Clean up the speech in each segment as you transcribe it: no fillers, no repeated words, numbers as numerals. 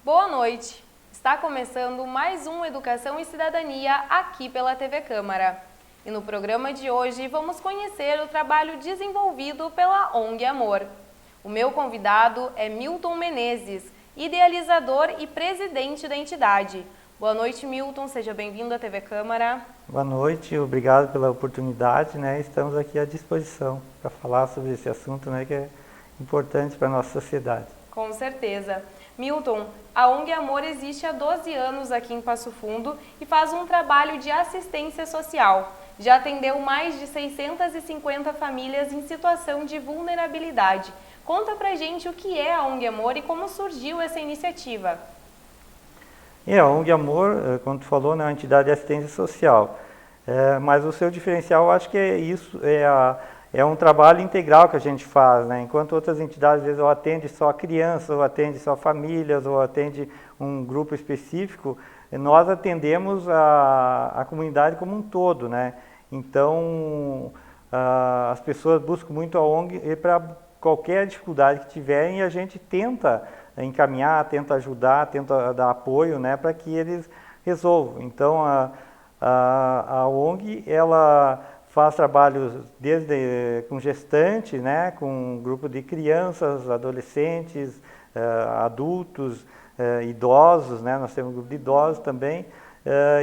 Boa noite! Está começando mais um Educação e Cidadania aqui pela TV Câmara. E no programa de hoje vamos conhecer o trabalho desenvolvido pela ONG Amor. O meu convidado é Milton Menezes, idealizador e presidente da entidade. Boa noite, Milton. Seja bem-vindo à TV Câmara. Boa noite, obrigado pela oportunidade, Estamos aqui à disposição para falar sobre esse assunto, que é importante para a nossa sociedade. Com certeza. Milton, a ONG Amor existe há 12 anos aqui em Passo Fundo e faz um trabalho de assistência social. Já atendeu mais de 650 famílias em situação de vulnerabilidade. Conta pra gente o que é a ONG Amor e como surgiu essa iniciativa. A ONG Amor, como tu falou, é uma entidade de assistência social. Mas o seu diferencial, eu acho que é isso, é um trabalho integral que a gente faz, Enquanto outras entidades, às vezes, ou atende só crianças, ou atende só famílias, ou atende um grupo específico, nós atendemos a comunidade como um todo, Então, as pessoas buscam muito a ONG para qualquer dificuldade que tiverem e a gente tenta encaminhar, tenta ajudar, tenta dar apoio, para que eles resolvam. Então, a ONG, ela faz trabalhos desde com gestante, com um grupo de crianças, adolescentes, adultos, idosos, Nós temos um grupo de idosos também.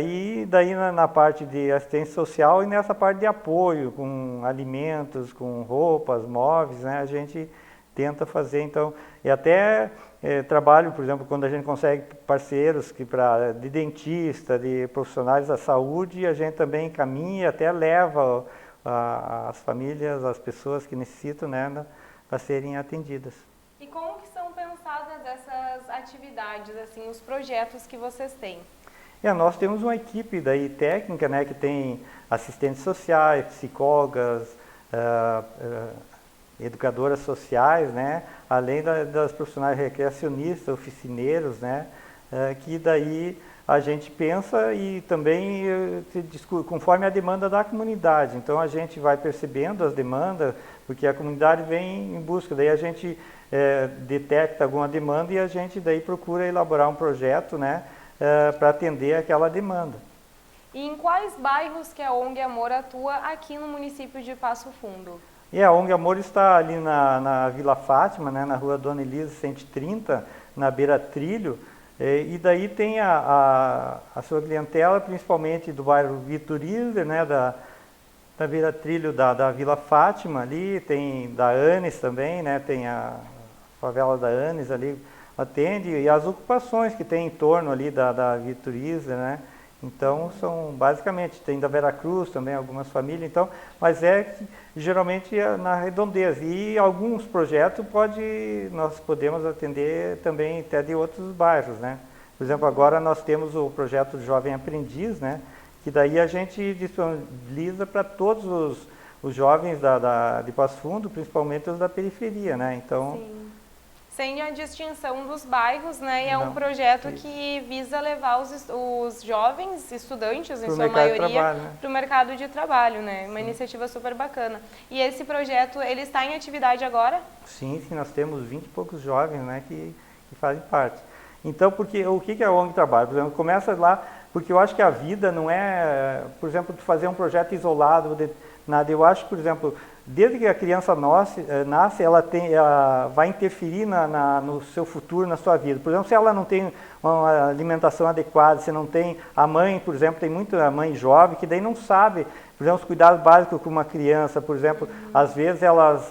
E daí na parte de assistência social e nessa parte de apoio, com alimentos, com roupas, móveis, a gente tenta fazer, então, e até trabalho, por exemplo, quando a gente consegue parceiros de dentista, de profissionais da saúde, a gente também encaminha e até leva as famílias, as pessoas que necessitam, para serem atendidas. E como que são pensadas essas atividades, assim, os projetos que vocês têm? Nós temos uma equipe daí técnica, que tem assistentes sociais, psicólogas, educadoras sociais, além das profissionais recreacionistas, oficineiros, que daí a gente pensa e também conforme a demanda da comunidade. Então a gente vai percebendo as demandas, porque a comunidade vem em busca, daí a gente detecta alguma demanda e a gente daí procura elaborar um projeto, para atender aquela demanda. E em quais bairros que a ONG Amor atua aqui no município de Passo Fundo? A ONG Amor está ali na Vila Fátima, na rua Dona Elisa 130, na beira trilho, e daí tem a sua clientela, principalmente do bairro Vituriza, da beira trilho da Vila Fátima ali, tem da Anes também, tem a favela da Anes ali, atende, e as ocupações que tem em torno ali da Vituriza, Então, são basicamente, tem da Veracruz também, algumas famílias, então, mas geralmente na redondeza. E alguns projetos nós podemos atender também até de outros bairros, Por exemplo, agora nós temos o projeto Jovem Aprendiz, que daí a gente disponibiliza para todos os jovens de Passo Fundo, principalmente os da periferia, Então, sim. Sem a distinção dos bairros, e é um projeto que visa levar os jovens estudantes, em sua maioria, para o mercado de trabalho, Uma iniciativa super bacana. E esse projeto, ele está em atividade agora? Sim, nós temos 20 e poucos jovens, que fazem parte. Então, o que a ONG trabalha? Por exemplo, começa lá, porque eu acho que a vida não é, por exemplo, fazer um projeto isolado, nada. Eu acho, por exemplo, desde que a criança nasce, ela vai interferir no seu futuro, na sua vida. Por exemplo, se ela não tem uma alimentação adequada, se não tem a mãe, por exemplo, tem muita mãe jovem que daí não sabe, por exemplo, os cuidados básicos com uma criança, por exemplo, às vezes elas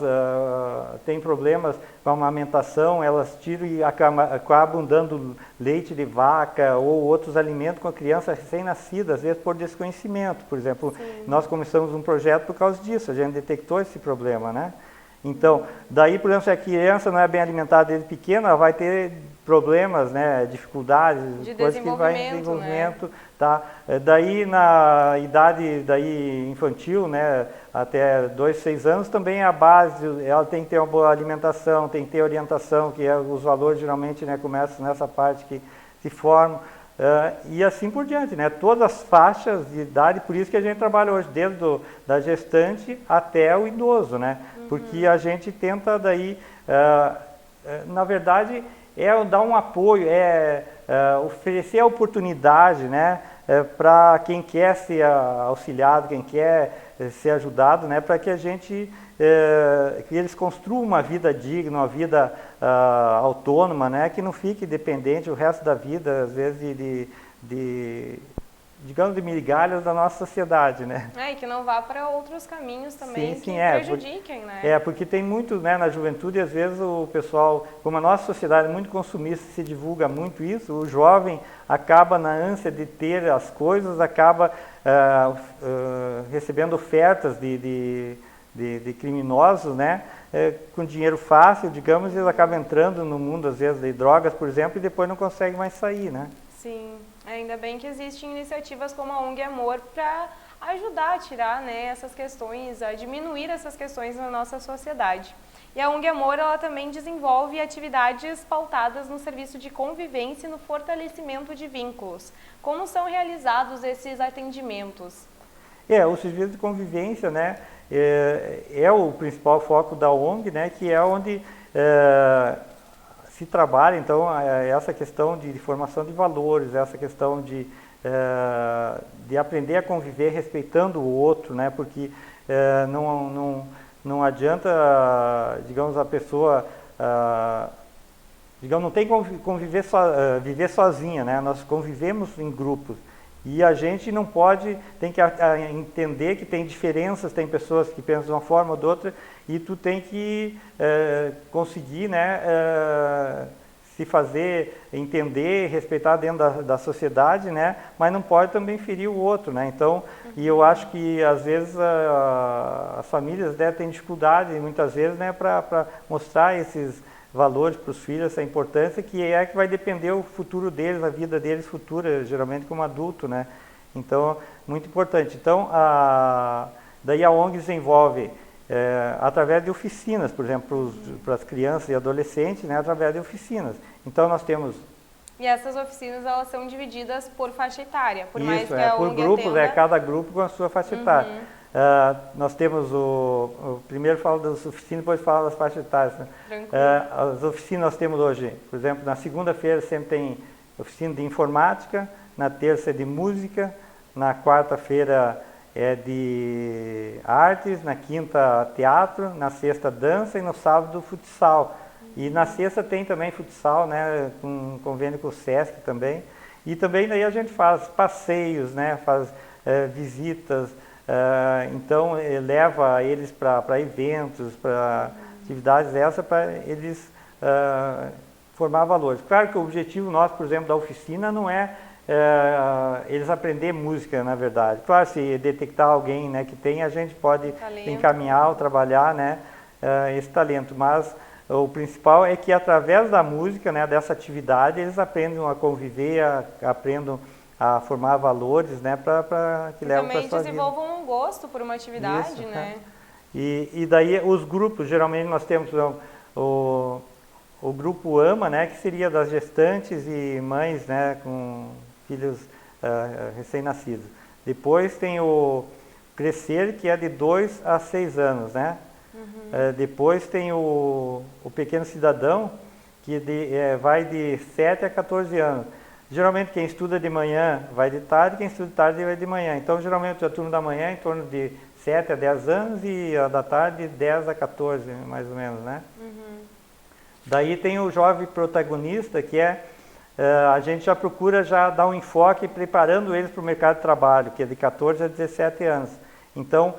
têm problemas com a amamentação, elas tiram e acabam dando leite de vaca ou outros alimentos com a criança recém-nascida, às vezes por desconhecimento, por exemplo. Sim. Nós começamos um projeto por causa disso, a gente detectou esse problema, Então, daí, por exemplo, se a criança não é bem alimentada desde pequena, ela vai ter problemas, dificuldades, coisas que vai em desenvolvimento, tá? Daí na idade infantil, até 2, 6 anos, também a base, ela tem que ter uma boa alimentação, tem que ter orientação, que os valores geralmente começam nessa parte que se formam. e assim por diante, né? Todas as faixas de idade, por isso que a gente trabalha hoje, desde da gestante até o idoso, né? Porque a gente tenta daí, na verdade, dar um apoio, oferecer a oportunidade, né? Para quem quer ser auxiliado, quem quer ser ajudado, né? Para que a gente, que eles construam uma vida digna, uma vida autônoma, né? Que não fique dependente o resto da vida, às vezes, digamos, de migalhas da nossa sociedade, né? E que não vá para outros caminhos também sim, que prejudiquem, né? Porque tem muito, né, na juventude, às vezes o pessoal, como a nossa sociedade é muito consumista, se divulga muito isso, o jovem acaba na ânsia de ter as coisas, acaba recebendo ofertas de criminosos, né, com dinheiro fácil, digamos, e eles acabam entrando no mundo, às vezes, de drogas, por exemplo, e depois não conseguem mais sair, né? Sim, ainda bem que existem iniciativas como a ONG Amor para ajudar a tirar, né, essas questões, a diminuir essas questões na nossa sociedade. E a ONG Amor, ela também desenvolve atividades pautadas no serviço de convivência e no fortalecimento de vínculos. Como são realizados esses atendimentos? O serviço de convivência, né, é o principal foco da ONG, né, que é onde se trabalha, então, essa questão de formação de valores, essa questão de aprender a conviver respeitando o outro, né, porque não adianta, digamos, a pessoa, digamos, não tem como viver sozinha, né, nós convivemos em grupos. E a gente não pode, tem que entender que tem diferenças, tem pessoas que pensam de uma forma ou de outra, e tu tem que conseguir, né, se fazer entender, respeitar dentro da sociedade, né, mas não pode também ferir o outro, né. Então, e eu acho que às vezes as famílias têm dificuldade, muitas vezes, né, para mostrar esses valores para os filhos, essa importância que vai depender o futuro deles, a vida deles futura, geralmente como adulto, né? Então, muito importante. Então, daí a ONG desenvolve através de oficinas, por exemplo, para as crianças e adolescentes, né? Através de oficinas. Então, nós temos... E essas oficinas, elas são divididas por faixa etária, por mais que a ONG por grupos, atenda... cada grupo com a sua faixa etária. Nós temos primeiro falo das oficinas, depois falo das faixas etárias. Né? As oficinas nós temos hoje, por exemplo, na segunda-feira sempre tem oficina de informática, na terça é de música, na quarta-feira é de artes, na quinta teatro, na sexta dança e no sábado futsal. E na sexta tem também futsal, né, com convênio com o Sesc também. E também daí a gente faz passeios, né, faz visitas. Então, leva eles para eventos, para atividades para eles formar valores. Claro que o objetivo nosso, por exemplo, da oficina não é eles aprender música, na verdade. Claro, se detectar alguém, né, que tem, a gente pode encaminhar ou trabalhar, né, esse talento, mas o principal é que através da música, né, dessa atividade, eles aprendam a conviver, aprendam a formar valores, né, para que levem para a sua vida. Também desenvolvam um gosto por uma atividade, isso, né? E daí os grupos, geralmente nós temos o grupo AMA, né, que seria das gestantes e mães, né, com filhos recém-nascidos. Depois tem o Crescer, que é de 2 a 6 anos, né? Depois tem o Pequeno Cidadão, que vai de 7 a 14 anos. Geralmente quem estuda de manhã vai de tarde, quem estuda de tarde vai de manhã. Então geralmente a turma da manhã é em torno de 7 a 10 anos e a da tarde de 10 a 14, mais ou menos, né? Daí tem o jovem protagonista, que a gente já procura já dar um enfoque preparando eles para o mercado de trabalho, que é de 14 a 17 anos. Então,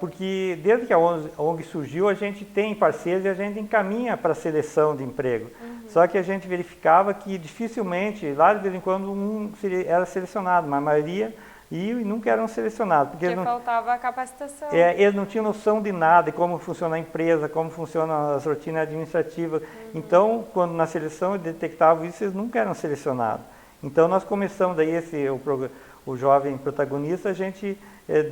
porque desde que a ONG surgiu, a gente tem parceiros e a gente encaminha para a seleção de emprego. Só que a gente verificava que dificilmente, lá de vez em quando, era selecionado, mas a maioria e nunca eram selecionados. Porque faltava a capacitação. Eles não tinham noção de nada, de como funciona a empresa, como funcionam as rotinas administrativas. Então, quando na seleção detectavam isso, eles nunca eram selecionados. Então, nós começamos daí o jovem protagonista, a gente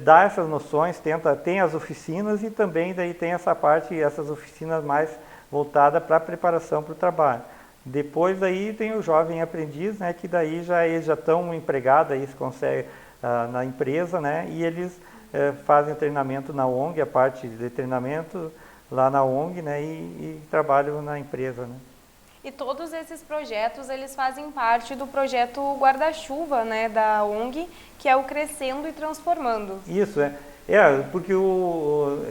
dá essas noções, tem as oficinas e também daí tem essa parte, essas oficinas mais voltadas para a preparação para o trabalho. Depois daí tem o jovem aprendiz, né, que daí eles já estão empregados, aí se consegue na empresa, né, e eles fazem treinamento na ONG, a parte de treinamento lá na ONG, né, e trabalham na empresa, né. E todos esses projetos, eles fazem parte do projeto Guarda-Chuva, né, da ONG, que é o Crescendo e Transformando. Isso, porque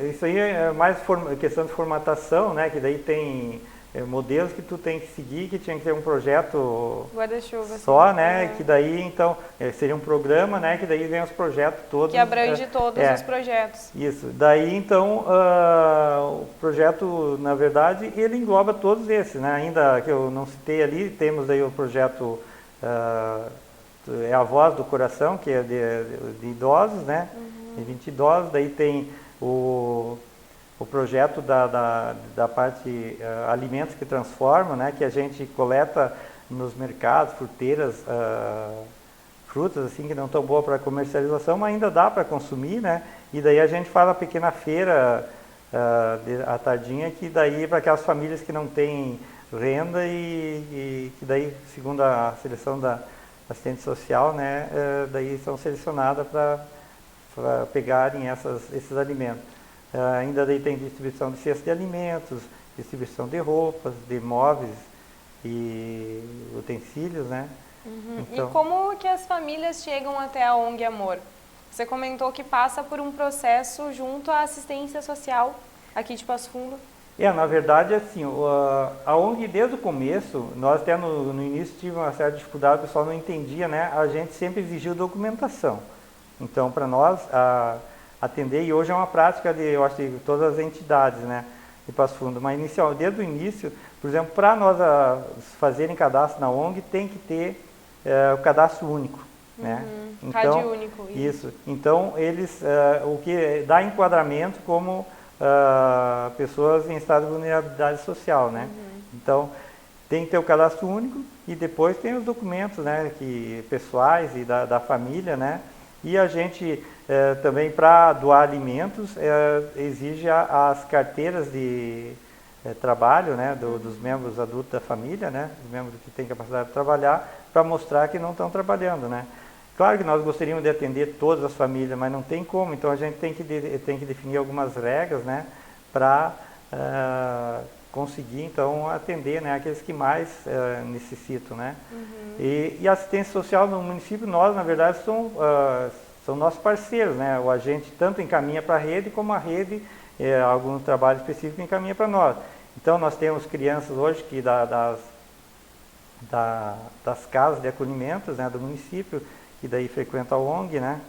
isso aí é mais questão de formatação, né, que daí tem modelos que tu tem que seguir, que tinha que ter um projeto Guarda-chuva só, né, que daí então seria um programa, né, que daí vem os projetos todos. Que abrange todos os projetos. Isso, daí então o projeto, na verdade, ele engloba todos esses, né, ainda que eu não citei ali, temos aí o projeto é a Voz do Coração, que é de idosos, né, de 20 idosos, daí tem o projeto da parte Alimentos que Transformam, né, que a gente coleta nos mercados, fruteiras, frutas assim que não estão boas para comercialização, mas ainda dá para consumir, né, e daí a gente faz uma pequena feira à tardinha, que daí para aquelas famílias que não têm renda e que daí, segundo a seleção da assistente social, né, daí são selecionadas para pegarem esses alimentos. Ainda daí tem distribuição de cestas de alimentos, distribuição de roupas, de móveis e utensílios, né? Então, e como que as famílias chegam até a ONG Amor? Você comentou que passa por um processo junto à assistência social aqui de Passo Fundo. Na verdade, assim, a ONG desde o começo, nós até no início tivemos uma certa dificuldade, o pessoal não entendia, né? A gente sempre exigiu documentação. Então, para nós, atender, e hoje é uma prática eu acho, de todas as entidades, né, de Passo Fundo, mas desde o início, por exemplo, para nós fazerem cadastro na ONG, tem que ter o cadastro único, né? Então, CAD único. Isso. Então, eles, o que dá enquadramento como pessoas em estado de vulnerabilidade social, né? Então, tem que ter o cadastro único e depois tem os documentos, né, pessoais e da família, né? E a gente também, para doar alimentos, exige as carteiras de trabalho, né, dos membros adultos da família, né, dos membros que têm capacidade de trabalhar, para mostrar que não estão trabalhando, né. Claro que nós gostaríamos de atender todas as famílias, mas não tem como, então a gente tem que definir algumas regras, né, para conseguir, então, atender, né, aqueles que mais necessitam, né. E a assistência social no município, nós, na verdade, são nossos parceiros, né, o agente tanto encaminha para a rede, como a rede, algum trabalho específico encaminha para nós. Então, nós temos crianças hoje que das casas de acolhimento, né, do município, que daí frequentam a ONG, né,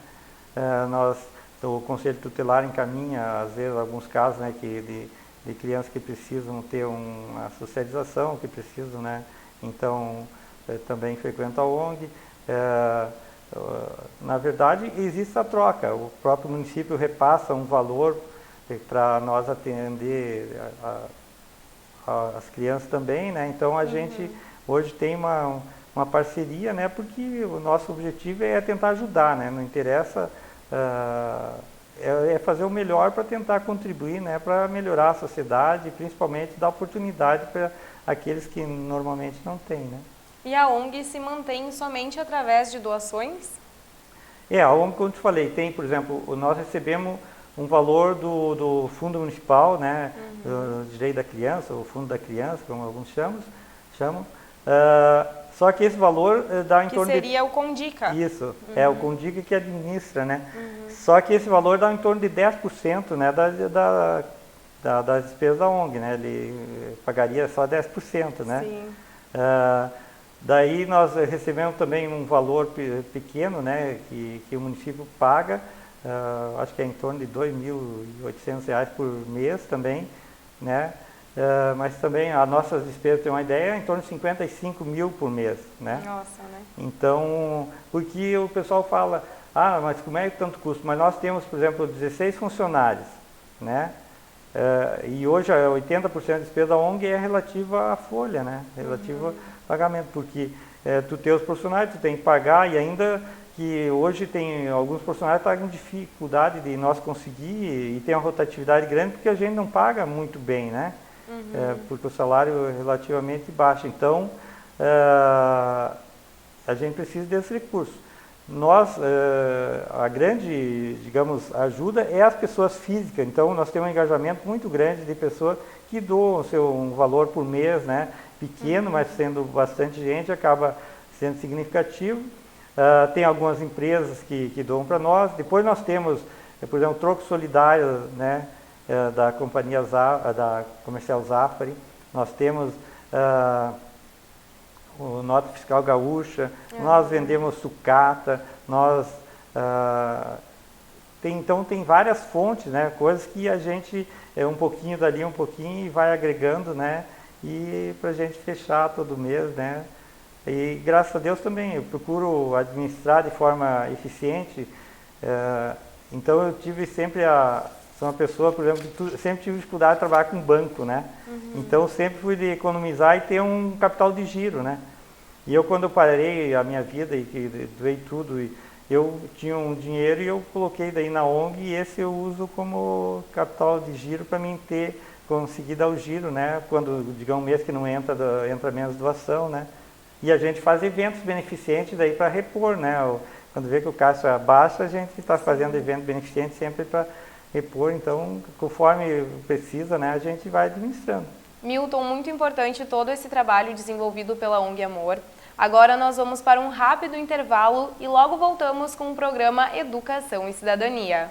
o Conselho Tutelar encaminha, às vezes, alguns casos, né, de crianças que precisam ter uma socialização, que precisam, né, então, também frequentam a ONG. Na verdade, existe a troca, o próprio município repassa um valor para nós atender as crianças também, né, então a gente hoje tem uma parceria, né, porque o nosso objetivo é tentar ajudar, né, não interessa, é fazer o melhor para tentar contribuir, né, para melhorar a sociedade e principalmente dar oportunidade para aqueles que normalmente não têm, né. E a ONG se mantém somente através de doações? A ONG, como eu te falei, tem, por exemplo, nós recebemos um valor do Fundo Municipal, né, do Direito da Criança, o Fundo da Criança, como alguns chamam, só que esse valor dá em torno de... Que seria o Condica. Isso, é o Condica que administra, né, só que esse valor dá em torno de 10%, né, das despesas da ONG, né, ele pagaria só 10%, né. Sim. Daí nós recebemos também um valor pequeno, né, que o município paga, acho que é em torno de R$ 2.800 por mês também, né, mas também as nossas despesas, tem uma ideia, é em torno de 55 mil por mês, né. Nossa, né. Então, porque o pessoal fala, mas como é que tanto custo? Mas nós temos, por exemplo, 16 funcionários, né, e hoje 80% da despesa da ONG é relativa à folha, né, relativa ao pagamento, porque tu tem os profissionais, tu tem que pagar, e ainda que hoje tem alguns profissionais que estão com dificuldade de nós conseguir, e tem uma rotatividade grande porque a gente não paga muito bem, né. porque o salário é relativamente baixo. Então, a gente precisa desses recursos. Nós, a grande, digamos, ajuda é as pessoas físicas. Então, nós temos um engajamento muito grande de pessoas que doam um valor por mês, né? Pequeno, mas sendo bastante gente, acaba sendo significativo. Tem algumas empresas que doam para nós. Depois nós temos, por exemplo, o Troco Solidário, né? Da companhia da Comercial Zafari. Nós temos o Nota Fiscal Gaúcha, nós vendemos sucata, então tem várias fontes, né, coisas que a gente, um pouquinho dali, um pouquinho, e vai agregando, né, e para a gente fechar todo mês, né, e graças a Deus também, eu procuro administrar de forma eficiente, então eu tive sempre sou uma pessoa, por exemplo, que sempre tive dificuldade de trabalhar com banco, né? Então, sempre fui de economizar e ter um capital de giro, né? E eu, quando eu parei a minha vida e que doei tudo, eu tinha um dinheiro e eu coloquei daí na ONG e esse eu uso como capital de giro para mim conseguir dar o giro, né? Quando, digamos, um mês que não entra menos doação, né? E a gente faz eventos beneficentes daí para repor, né? Quando vê que o caixa baixa, a gente está fazendo evento beneficente sempre para repor, então, conforme precisa, né, a gente vai administrando. Milton, muito importante todo esse trabalho desenvolvido pela ONG Amor. Agora nós vamos para um rápido intervalo e logo voltamos com o programa Educação e Cidadania.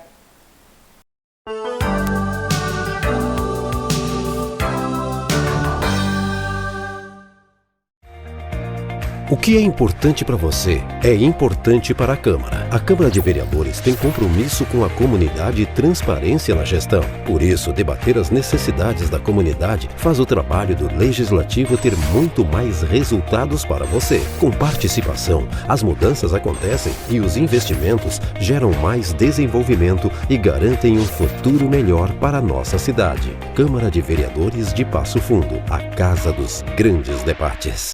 O que é importante para você é importante para a Câmara. A Câmara de Vereadores tem compromisso com a comunidade e transparência na gestão. Por isso, debater as necessidades da comunidade faz o trabalho do Legislativo ter muito mais resultados para você. Com participação, as mudanças acontecem e os investimentos geram mais desenvolvimento e garantem um futuro melhor para a nossa cidade. Câmara de Vereadores de Passo Fundo, a casa dos grandes debates.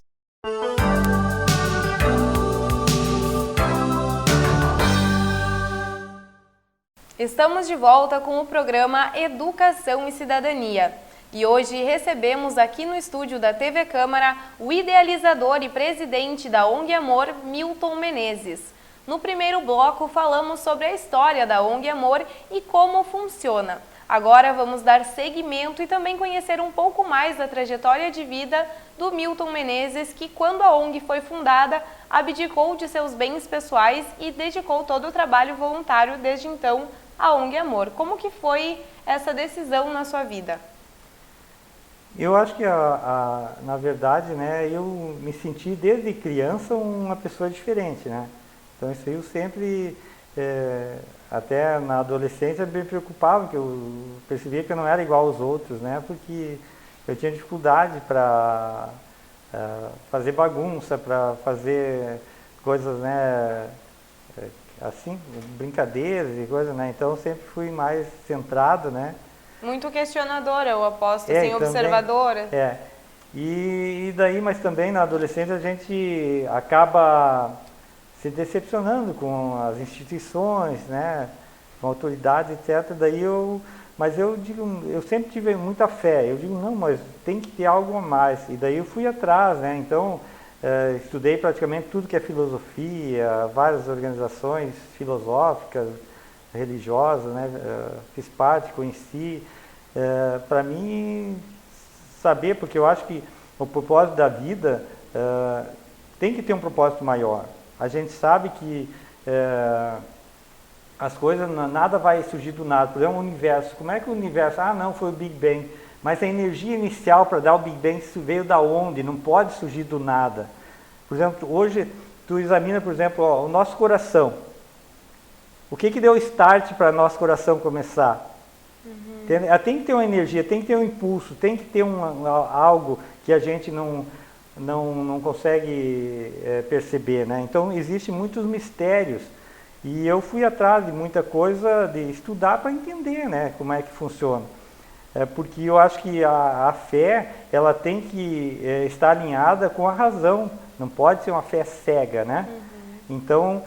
Estamos de volta com o programa Educação e Cidadania. E hoje recebemos aqui no estúdio da TV Câmara o idealizador e presidente da ONG Amor, Milton Menezes. No primeiro bloco falamos sobre a história da ONG Amor e como funciona. Agora vamos dar seguimento e também conhecer um pouco mais da trajetória de vida do Milton Menezes, que quando a ONG foi fundada, abdicou de seus bens pessoais e dedicou todo o trabalho voluntário desde então à ONG Amor. Como que foi essa decisão na sua vida? Eu acho que, na verdade, né, eu me senti desde criança uma pessoa diferente, né? Então isso aí eu sempre, até na adolescência, me preocupava, que eu percebia que eu não era igual aos outros, né? Porque eu tinha dificuldade para fazer bagunça, para fazer coisas, né, assim, brincadeiras e coisas, né? Então eu sempre fui mais centrado, né? Muito questionadora, eu aposto, assim, observadora. E daí, mas também na adolescência a gente acaba se decepcionando com as instituições, né? Com autoridades, etc. Mas eu digo, eu sempre tive muita fé. Eu digo, não, mas tem que ter algo a mais. E daí eu fui atrás, né? Então, estudei praticamente tudo que é filosofia, várias organizações filosóficas, religiosas, né? Fiz parte, conheci. Para mim, saber, porque eu acho que o propósito da vida tem que ter um propósito maior. A gente sabe que as coisas, nada vai surgir do nada. Por exemplo, o universo. Como é que o universo... não, foi o Big Bang. Mas a energia inicial para dar o Big Bang veio da onde? Não pode surgir do nada. Por exemplo, hoje, tu examina, por exemplo, o nosso coração. O que deu start para nosso coração começar? Tem que ter uma energia, tem que ter um impulso, tem que ter algo que a gente não consegue perceber, né? Então, existem muitos mistérios. E eu fui atrás de muita coisa, de estudar para entender, né, como é que funciona. Porque eu acho que a fé, ela tem que estar alinhada com a razão, não pode ser uma fé cega, né? Então,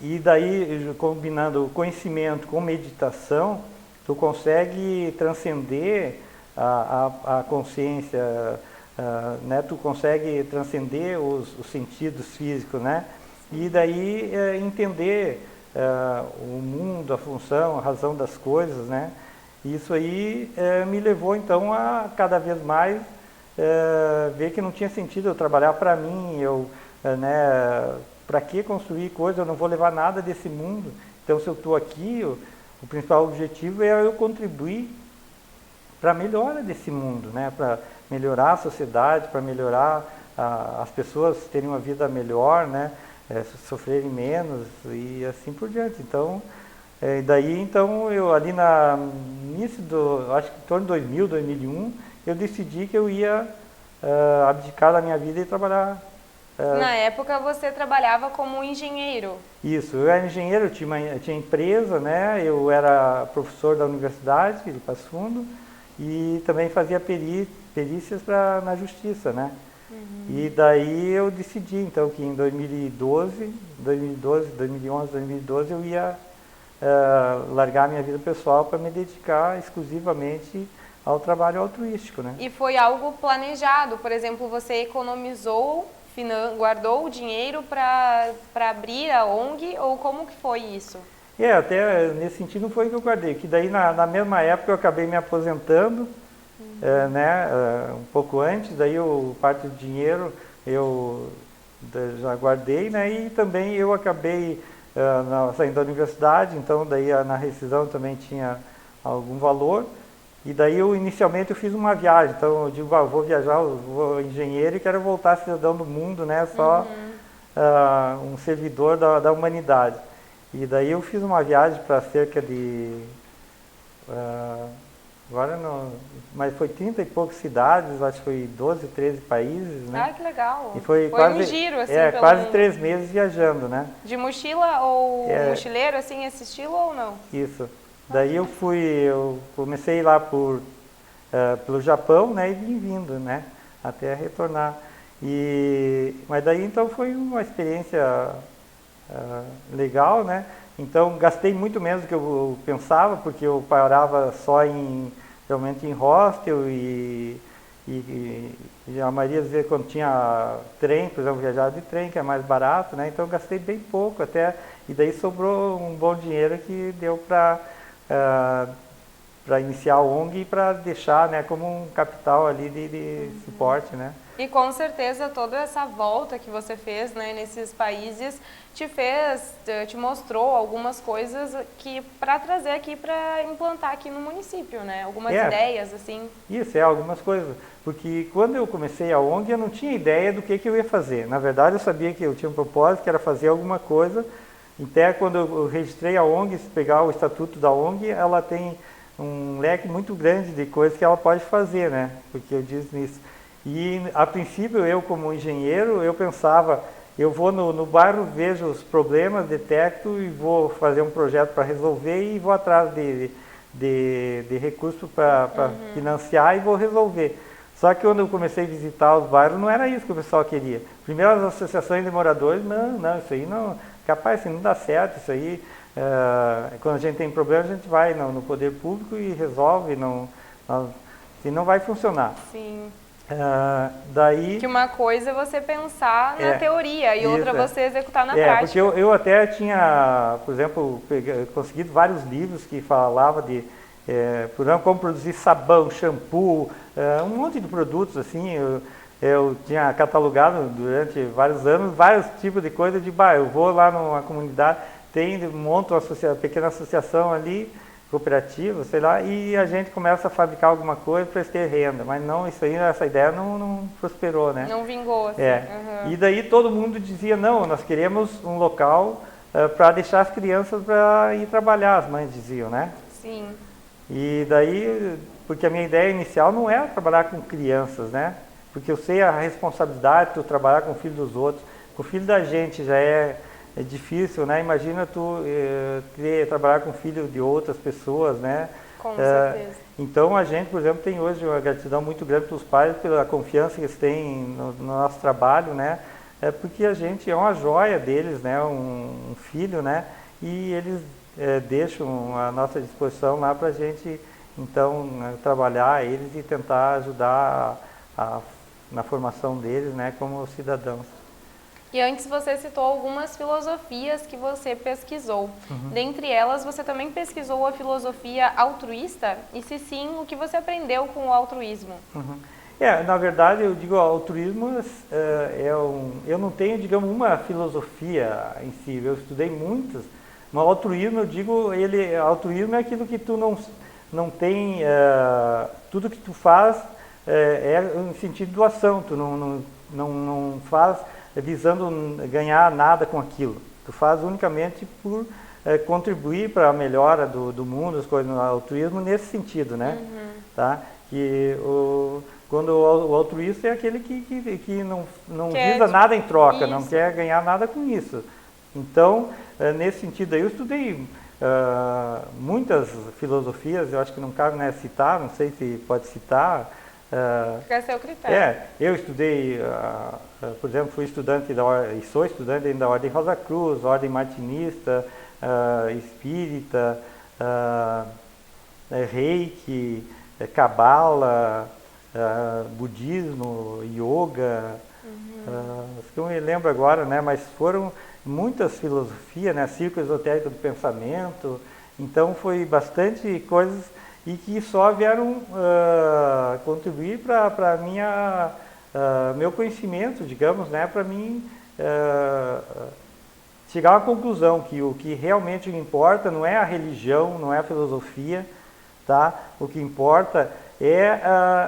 e daí, combinando o conhecimento com meditação, tu consegue transcender a consciência, né? Tu consegue transcender os sentidos físicos, né? E daí entender o mundo, a função, a razão das coisas, né? Isso aí me levou então a cada vez mais ver que não tinha sentido eu trabalhar para mim, né? Para que construir coisas? Eu não vou levar nada desse mundo. Então, se eu estou aqui, o principal objetivo é eu contribuir para a melhora desse mundo, né? Para melhorar a sociedade, para melhorar as pessoas terem uma vida melhor, né? Sofrerem menos e assim por diante. Então, daí então eu ali no início acho que em torno de 2000, 2001, eu decidi que eu ia abdicar da minha vida e trabalhar. Na época você trabalhava como engenheiro. Isso, eu era engenheiro, eu tinha empresa, né? Eu era professor da universidade de Passo Fundo e também fazia perícias na justiça, né? E daí eu decidi então que em 2011, 2012 eu ia largar minha vida pessoal para me dedicar exclusivamente ao trabalho altruístico, né? E foi algo planejado, por exemplo, você economizou, guardou o dinheiro para abrir a ONG, ou como que foi isso? Até nesse sentido não foi que eu guardei, que daí na mesma época eu acabei me aposentando, né, um pouco antes, daí parte do dinheiro eu já guardei, né, e também eu acabei saindo da universidade, então daí na rescisão também tinha algum valor, e daí inicialmente eu fiz uma viagem, então eu digo, vou viajar, vou engenheiro e quero voltar cidadão do mundo, né, só um servidor da humanidade. E daí eu fiz uma viagem para cerca de, agora não, mas foi 30 e poucas cidades, acho que foi 12, 13 países, né? Ah, que legal! E foi quase um giro, assim, quase 3 meses viajando, né? De mochila ou mochileiro, assim, esse estilo ou não? Isso. Daí eu comecei lá pelo Japão, né, e vim vindo, né, até retornar. Mas daí então foi uma experiência legal, né? Então gastei muito menos do que eu pensava, porque eu parava só realmente em hostel e a maioria das vezes quando tinha trem, por exemplo, viajar de trem, que é mais barato, né? Então eu gastei bem pouco até, e daí sobrou um bom dinheiro que deu para iniciar a ONG e para deixar, né, como um capital ali de suporte, né? E com certeza toda essa volta que você fez, né, nesses países te mostrou algumas coisas que para trazer aqui, para implantar aqui no município, né? Algumas ideias, assim. Isso, algumas coisas. Porque quando eu comecei a ONG, eu não tinha ideia do que eu ia fazer. Na verdade, eu sabia que eu tinha um propósito, que era fazer alguma coisa. Até quando eu registrei a ONG, se pegar o estatuto da ONG, ela tem um leque muito grande de coisas que ela pode fazer, né? Porque eu disse nisso. E, a princípio, eu como engenheiro, eu pensava, eu vou no bairro, vejo os problemas, detecto e vou fazer um projeto para resolver e vou atrás de recursos para financiar e vou resolver. Só que quando eu comecei a visitar os bairros, não era isso que o pessoal queria. Primeiro, as associações de moradores, não, isso aí não, capaz, assim, não dá certo, isso aí, quando a gente tem problema, a gente vai no poder público e resolve, assim, não vai funcionar. Sim. Daí, que uma coisa é você pensar na teoria e outra você executar na prática. Porque eu até tinha, por exemplo, conseguido vários livros que falavam de, por exemplo, como produzir sabão, shampoo, um monte de produtos assim. Eu tinha catalogado durante vários anos vários tipos de coisas eu vou lá numa comunidade, monto uma pequena associação ali, cooperativa, sei lá, e a gente começa a fabricar alguma coisa para ter renda, mas não, essa ideia não prosperou, né? Não vingou, assim. E daí todo mundo dizia, não, nós queremos um local para deixar as crianças para ir trabalhar, as mães diziam, né? Sim. E daí, porque a minha ideia inicial não era trabalhar com crianças, né? Porque eu sei a responsabilidade de trabalhar com o filho dos outros, com o filho da gente já é difícil, né? Imagina tu trabalhar com filho de outras pessoas, né? Com certeza. Então a gente, por exemplo, tem hoje uma gratidão muito grande para os pais pela confiança que eles têm no nosso trabalho, né? Porque a gente é uma joia deles, né? Um filho, né? E eles deixam à nossa disposição lá para a gente então trabalhar eles e tentar ajudar na formação deles, né, como cidadãos. E antes você citou algumas filosofias que você pesquisou. Dentre elas, você também pesquisou a filosofia altruísta? E se sim, o que você aprendeu com o altruísmo? Na verdade, eu digo, altruísmo eu não tenho, digamos, uma filosofia em si, eu estudei muitas, mas o altruísmo, eu digo, altruísmo é aquilo que tu não tem, tudo que tu faz é em sentido de doação, tu não faz visando ganhar nada com aquilo, tu faz unicamente por contribuir para a melhora do mundo, as coisas, no altruísmo nesse sentido, né? Tá? Quando o altruísta é aquele que não visa nada em troca, não quer ganhar nada com isso. Então, nesse sentido aí, eu estudei muitas filosofias, eu acho que não cabe, né, citar, não sei se pode citar. Fica a seu critério. Eu estudei, por exemplo, fui estudante e sou estudante da Ordem Rosa Cruz, Ordem Martinista, Espírita, Reiki, Cabala, budismo, yoga, que eu me lembro agora, né, mas foram muitas filosofias, né, círculo esotérico do pensamento, então foi bastante coisas e que só vieram contribuir para meu conhecimento, digamos, né, para mim chegar à conclusão que o que realmente importa não é a religião, não é a filosofia, tá? O que importa é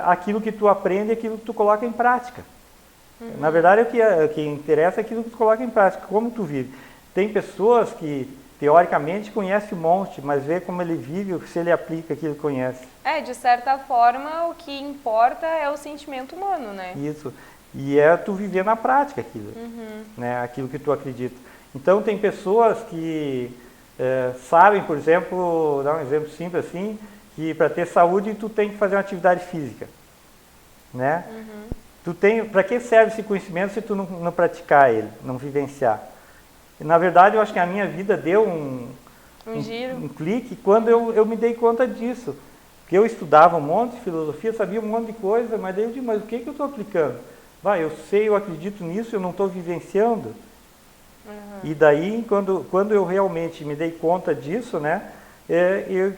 aquilo que tu aprende, aquilo que tu coloca em prática. Na verdade, o que interessa é aquilo que tu coloca em prática, como tu vive. Tem pessoas que, teoricamente, conhecem um monte, mas vê como ele vive, se ele aplica aquilo que conhece. De certa forma, o que importa é o sentimento humano, né? Isso. E é tu viver na prática aquilo, né? Aquilo que tu acredita. Então, tem pessoas que sabem, por exemplo, vou dar um exemplo simples assim, que para ter saúde tu tem que fazer uma atividade física, né? Para que serve esse conhecimento se tu não praticar ele, não vivenciar? E, na verdade, eu acho que a minha vida deu um clique quando eu me dei conta disso. Porque eu estudava um monte de filosofia, sabia um monte de coisa, mas daí eu digo, mas o que eu estou aplicando? Eu sei, eu acredito nisso, eu não estou vivenciando. E daí, quando eu realmente me dei conta disso, né,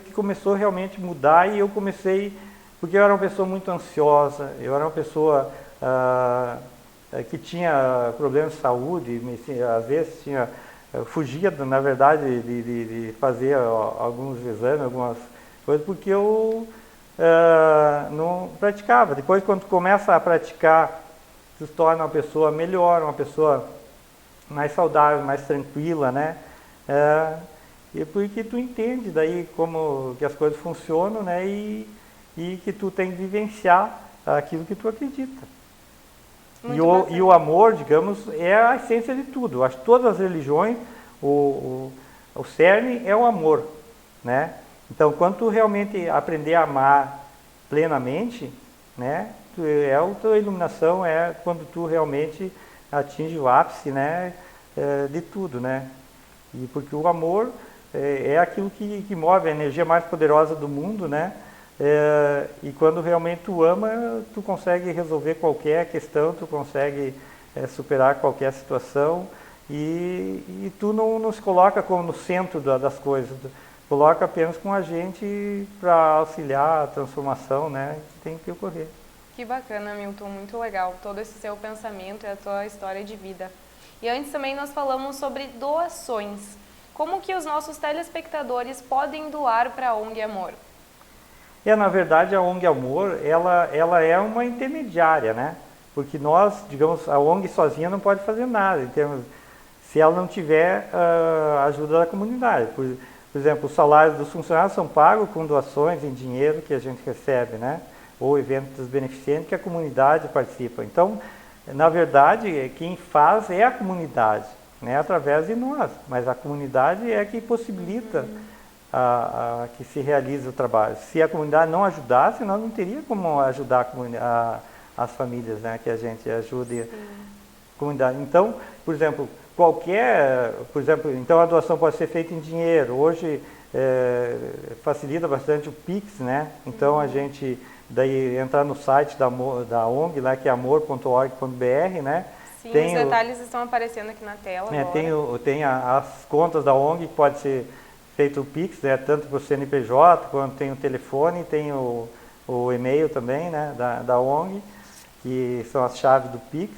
que começou realmente a mudar e eu comecei, porque eu era uma pessoa muito ansiosa, eu era uma pessoa que tinha problemas de saúde, às vezes fugia, na verdade, de fazer alguns exames, algumas coisas, porque eu não praticava. Depois, quando tu começa a praticar, tu se torna uma pessoa melhor, uma pessoa mais saudável, mais tranquila, né? E porque tu entende daí como que as coisas funcionam, né? E que tu tem que vivenciar aquilo que tu acredita. E o amor, digamos, é a essência de tudo. Eu acho que todas as religiões, o cerne é o amor, né? Então, quando tu realmente aprender a amar plenamente, né? A tua iluminação é quando tu realmente atinge o ápice, né? De tudo, né? E porque o amor é aquilo que move a energia mais poderosa do mundo, né? E quando realmente tu ama, tu consegue resolver qualquer questão, tu consegue superar qualquer situação e tu não se coloca como no centro das coisas, tu coloca apenas com a gente para auxiliar a transformação, né, que tem que ocorrer. Que bacana, Milton, muito legal, todo esse seu pensamento e a tua história de vida. E antes também nós falamos sobre doações. Como que os nossos telespectadores podem doar para a ONG Amor? Na verdade, a ONG Amor, ela é uma intermediária, né? Porque nós, digamos, a ONG sozinha não pode fazer nada, se ela não tiver a ajuda da comunidade. Por exemplo, os salários dos funcionários são pagos com doações em dinheiro que a gente recebe, né? Ou eventos beneficentes que a comunidade participa. Então, na verdade, quem faz é a comunidade, né? Através de nós, mas a comunidade é que possibilita que se realize o trabalho. Se a comunidade não ajudasse, nós não teríamos como ajudar as famílias, né, que a gente ajude a comunidade. Então, por exemplo, então a doação pode ser feita em dinheiro. Hoje facilita bastante o Pix, né? Então a gente daí entrar no site da ONG, lá que é amor.org.br, né? Sim, os detalhes estão aparecendo aqui na tela agora. Tem as contas da ONG, que pode ser feito o Pix, né? Tanto para o CNPJ, quanto tem o telefone, tem o e-mail também, né? da ONG, que são as chaves do Pix.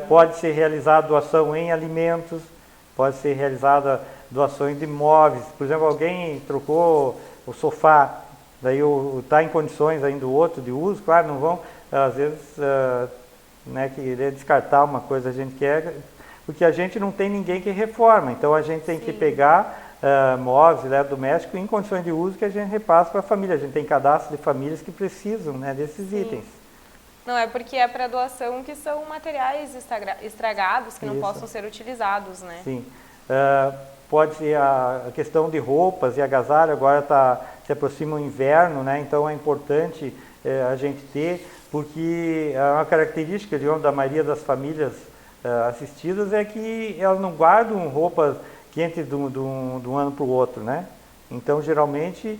Pode ser realizada doação em alimentos, pode ser realizada doações de imóveis. Por exemplo, alguém trocou o sofá, daí está em condições ainda o outro de uso, claro, não vão, às vezes, né, querer descartar uma coisa a gente quer, porque a gente não tem ninguém que reforma, então a gente tem que pegar móveis eletrodomésticos em condições de uso que a gente repassa para a família. A gente tem cadastro de famílias que precisam, né, desses itens. Não é porque é para doação que são materiais estragados, que não possam ser utilizados, né? Sim. Pode ser a questão de roupas e agasalho, agora se aproxima o inverno, né? Então é importante a gente ter, porque uma característica da maioria das famílias assistidas é que elas não guardam roupas quentes de um ano para o outro, né? Então geralmente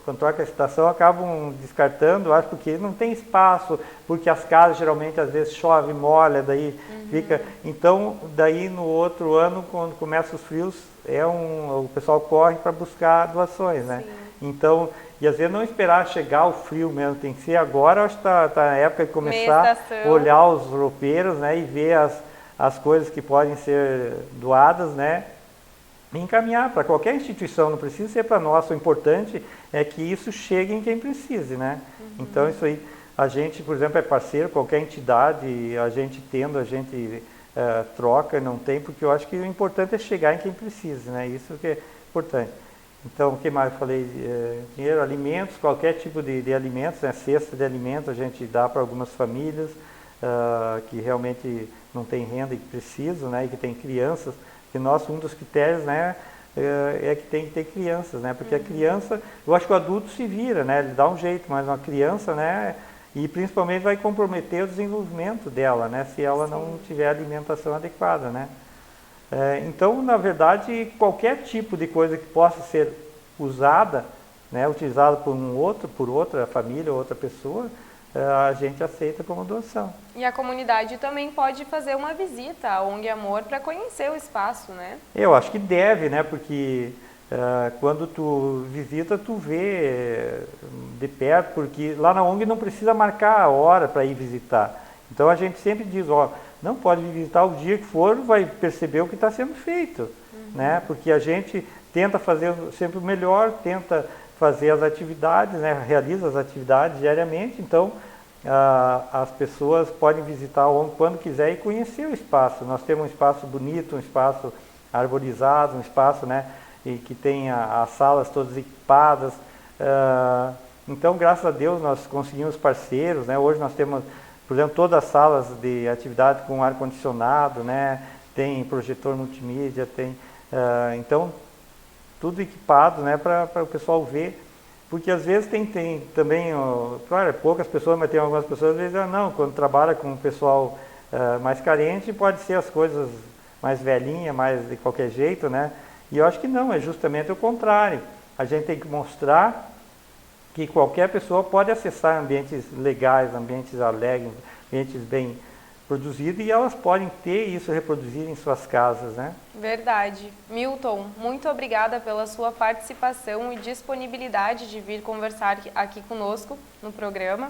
quando toca a estação, acabam descartando, acho, porque não tem espaço, porque as casas geralmente às vezes chove, molha, daí fica. Então, daí no outro ano, quando começam os frios, o pessoal corre para buscar doações, né? Então, e às vezes não esperar chegar o frio mesmo, tem que ser agora, acho que está na época de começar a olhar os roupeiros, né? E ver as coisas que podem ser doadas, né? E encaminhar para qualquer instituição, não precisa ser para nós. O importante é que isso chegue em quem precise, né? Então isso aí, a gente, por exemplo, é parceiro, qualquer entidade, a gente troca, não tem, porque eu acho que o importante é chegar em quem precisa, né? Isso que é importante. Então, o que mais eu falei? Dinheiro, alimentos, qualquer tipo de alimentos, né? Cesta de alimentos a gente dá para algumas famílias que realmente não tem renda e que precisam, né? E que tem crianças. Que um dos critérios, né, é que tem que ter crianças, né, porque a criança, eu acho que o adulto se vira, né, ele dá um jeito, mas uma criança, né, e principalmente vai comprometer o desenvolvimento dela, né, se ela não tiver alimentação adequada, né. Então, na verdade, qualquer tipo de coisa que possa ser usada, né, utilizada por outra família, outra pessoa, a gente aceita como doação. E a comunidade também pode fazer uma visita à ONG Amor para conhecer o espaço, né? Eu acho que deve, né? Porque quando tu visita, tu vê de perto, porque lá na ONG não precisa marcar a hora para ir visitar. Então a gente sempre diz, não pode visitar o dia que for, vai perceber o que está sendo feito, né? Porque a gente tenta fazer sempre o melhor, tenta fazer as atividades, né? Realiza as atividades diariamente, então as pessoas podem visitar o ONG quando quiser e conhecer o espaço. Nós temos um espaço bonito, um espaço arborizado, um espaço, né, e que tem as salas todas equipadas. Então, graças a Deus, nós conseguimos parceiros, né? Hoje nós temos, por exemplo, todas as salas de atividade com ar-condicionado, né? Tem projetor multimídia, então, tudo equipado, né, para o pessoal ver. Porque às vezes tem também, claro, poucas pessoas, mas tem algumas pessoas, às vezes, quando trabalha com o pessoal mais carente, pode ser as coisas mais velhinhas, mais de qualquer jeito, né? E eu acho que não, é justamente o contrário. A gente tem que mostrar que qualquer pessoa pode acessar ambientes legais, ambientes alegres, ambientes bem produzidos, e elas podem ter isso reproduzido em suas casas, né? Verdade. Milton, muito obrigada pela sua participação e disponibilidade de vir conversar aqui conosco no programa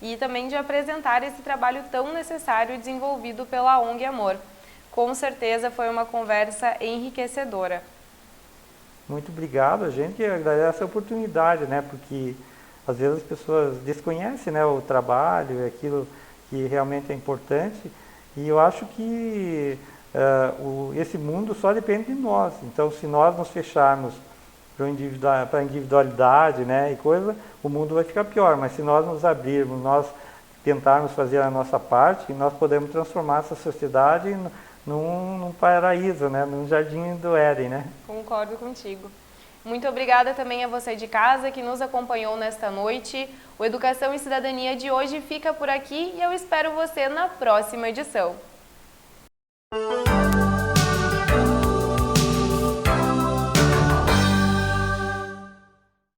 e também de apresentar esse trabalho tão necessário desenvolvido pela ONG Amor. Com certeza foi uma conversa enriquecedora. Muito obrigado, a gente agradece a oportunidade, né? Porque às vezes as pessoas desconhecem, né, o trabalho, aquilo que realmente é importante, e eu acho que esse mundo só depende de nós. Então, se nós nos fecharmos para a individualidade, né, e coisa, o mundo vai ficar pior. Mas se nós nos abrirmos, nós tentarmos fazer a nossa parte, nós podemos transformar essa sociedade num paraíso, né, num jardim do Éden, né? Concordo contigo. Muito obrigada também a você de casa que nos acompanhou nesta noite. O Educação e Cidadania de hoje fica por aqui e eu espero você na próxima edição.